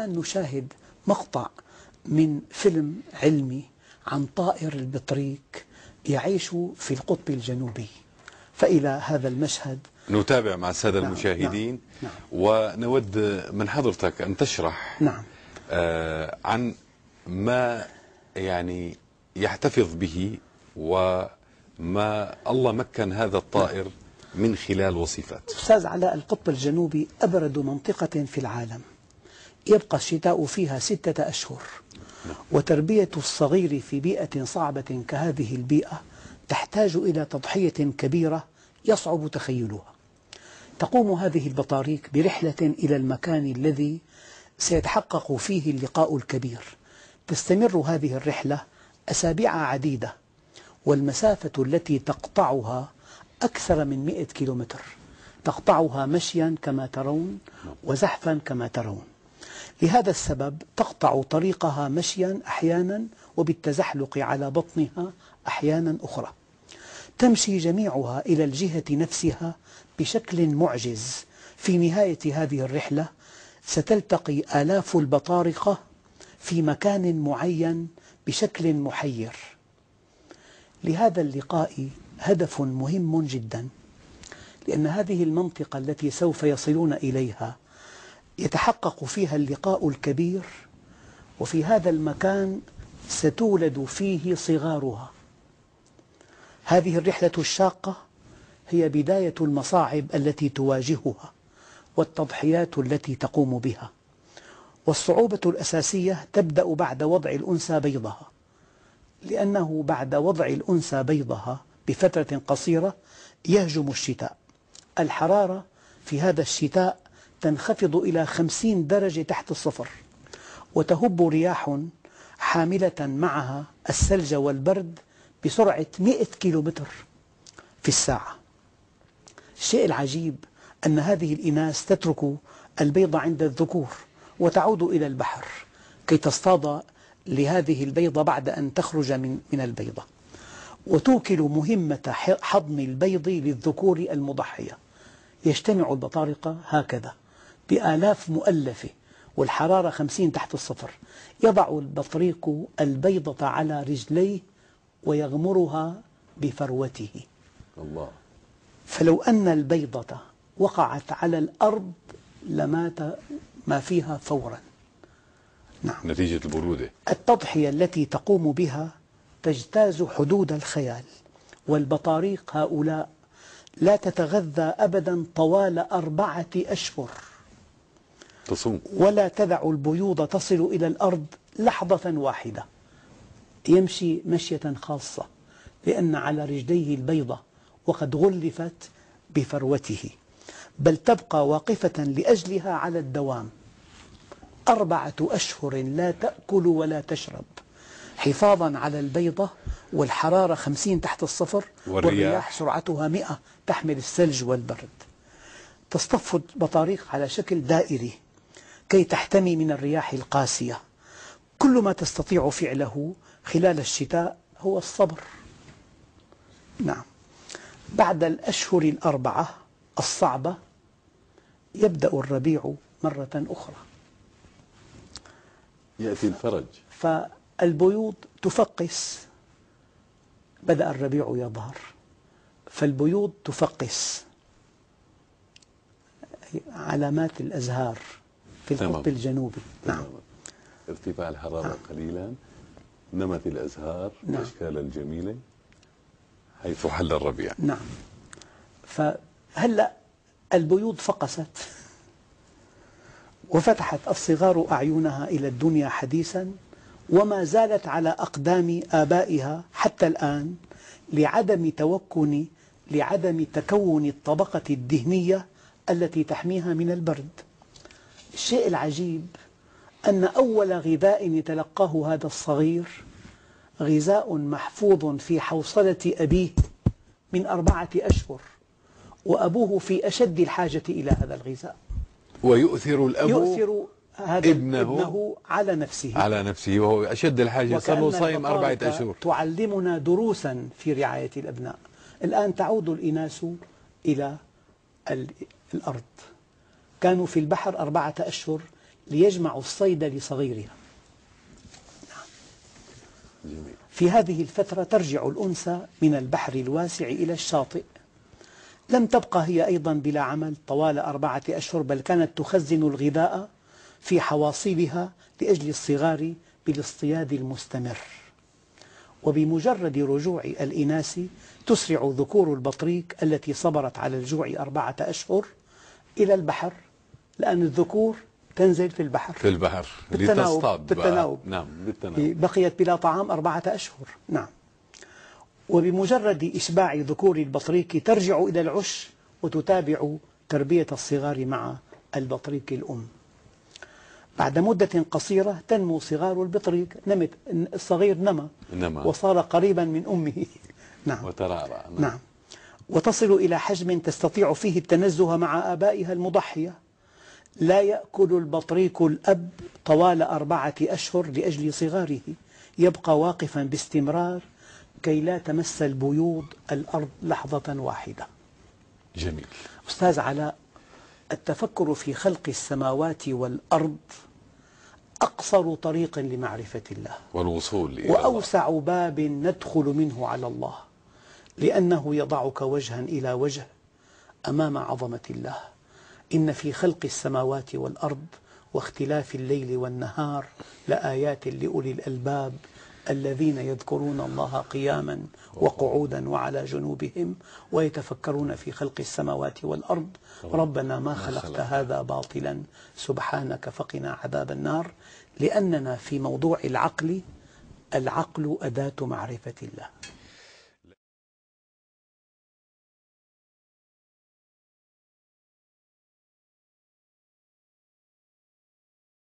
نشاهد مقطع من فيلم علمي عن طائر البطريق يعيش في القطب الجنوبي، فإلى هذا المشهد نتابع مع السادة المشاهدين. نعم. ونود من حضرتك أن تشرح عن ما يعني يحتفظ به وما الله مكن هذا الطائر من خلال وصفات. أستاذ علاء، القطب الجنوبي أبرد منطقة في العالم، يبقى الشتاء فيها 6 أشهر، وتربية الصغير في بيئة صعبة كهذه البيئة تحتاج إلى تضحية كبيرة يصعب تخيلها. تقوم هذه البطاريق برحلة إلى المكان الذي سيتحقق فيه اللقاء الكبير. تستمر هذه الرحلة أسابيع عديدة، والمسافة التي تقطعها أكثر من 100 كيلومتر، تقطعها مشيا كما ترون وزحفا كما ترون. لهذا السبب تقطع طريقها مشيا أحيانا وبالتزحلق على بطنها أحيانا أخرى. تمشي جميعها إلى الجهة نفسها بشكل معجز. في نهاية هذه الرحلة ستلتقي آلاف البطارقة في مكان معين بشكل محير. لهذا اللقاء هدف مهم جدا، لأن هذه المنطقة التي سوف يصلون إليها يتحقق فيها اللقاء الكبير، وفي هذا المكان ستولد فيه صغارها. هذه الرحلة الشاقة هي بداية المصاعب التي تواجهها والتضحيات التي تقوم بها. والصعوبة الأساسية تبدأ بعد وضع الأنثى بيضها، لأنه بعد وضع الأنثى بيضها بفترة قصيرة يهجم الشتاء. الحرارة في هذا الشتاء تنخفض إلى 50 درجة تحت الصفر، وتهب رياح حاملة معها الثلج والبرد بسرعة 100 كيلومتر في الساعة. الشيء العجيب أن هذه الإناث تترك البيض عند الذكور وتعود إلى البحر كي تصطاد لهذه البيضة بعد أن تخرج من البيضة، وتوكل مهمة حضن البيض للذكور المضحية. يجتمع البطارقة هكذا بآلاف مؤلفة والحرارة 50 تحت الصفر. يضع البطريق البيضة على رجليه ويغمرها بفروته. الله. فلو أن البيضة وقعت على الأرض لمات ما فيها فورا. نعم. نتيجة البرودة. التضحية التي تقوم بها تجتاز حدود الخيال. والبطاريق هؤلاء لا تتغذى أبدا طوال 4 أشهر، تصوم ولا تدع البيوض تصل إلى الأرض لحظة واحدة. يمشي مشية خاصة لأن على رجليه البيضة وقد غلفت بفروته، بل تبقى واقفة لأجلها على الدوام. 4 أشهر لا تأكل ولا تشرب حفاظا على البيضة، والحرارة 50 تحت الصفر، والرياح سرعتها 100 تحمل الثلج والبرد. تصطف البطاريق على شكل دائري كي تحتمي من الرياح القاسية. كل ما تستطيع فعله خلال الشتاء هو الصبر. نعم. بعد الأشهر ال4 الصعبة يبدأ الربيع مرة أخرى، يأتي الفرج، فالبيوض تفقس. بدأ الربيع يظهر فالبيوض تفقس، علامات الأزهار في القطب الجنوبي. نعم. ارتفاع الحرارة قليلا، نمت الأزهار الأشكال الجميلة حيث حل الربيع. نعم. فهلأ البيوض فقست وفتحت الصغار أعينها إلى الدنيا حديثا، وما زالت على أقدام آبائها حتى الآن لعدم تكون الطبقة الدهنية التي تحميها من البرد. الشيء العجيب أن أول غذاء يتلقاه هذا الصغير غذاء محفوظ في حوصلة أبيه من 4 أشهر، وأبوه في أشد الحاجة إلى هذا الغذاء. ويؤثر الأب هذا ابنه على نفسه وهو أشد الحاجة. صار له صايم 4 أشهر. تعلمنا دروسا في رعاية الأبناء. الآن تعود الإناث إلى الأرض. كانوا في البحر 4 أشهر ليجمعوا الصيد لصغيرها. جميل. في هذه الفترة ترجع الأنثى من البحر الواسع إلى الشاطئ. لم تبقى هي أيضا بلا عمل طوال 4 أشهر، بل كانت تخزن الغذاء في حواصلها لأجل الصغار بالاصطياد المستمر. وبمجرد رجوع الإناث تسرع ذكور البطريق التي صبرت على الجوع 4 أشهر إلى البحر، لأن الذكور تنزل في البحر لتصطاد بالتناوب. نعم، بالتناوب. بقيت بلا طعام 4 أشهر. نعم. وبمجرد إشباع ذكور البطريق ترجع إلى العش وتتابع تربية الصغار مع البطريق الأم. بعد مدة قصيرة تنمو صغار البطريق، الصغير نمى وصار قريبا من أمه. نعم. وترعرع. نعم. وتصل إلى حجم تستطيع فيه التنزه مع آبائها المضحية. لا يأكل البطريق الأب طوال 4 أشهر لأجل صغاره، يبقى واقفا باستمرار كي لا تمس البيوض الأرض لحظة واحدة. جميل. أستاذ علاء، التفكر في خلق السماوات والأرض أقصر طريق لمعرفة الله والوصول إلى وأوسع باب ندخل منه على الله، لأنه يضعك وجها إلى وجه أمام عظمة الله. إن في خلق السماوات والأرض واختلاف الليل والنهار لآيات لأولي الألباب الذين يذكرون الله قياما وقعودا وعلى جنوبهم ويتفكرون في خلق السماوات والأرض ربنا ما خلقت هذا باطلا سبحانك فقنا عذاب النار. لأننا في موضوع العقل أداة معرفة الله.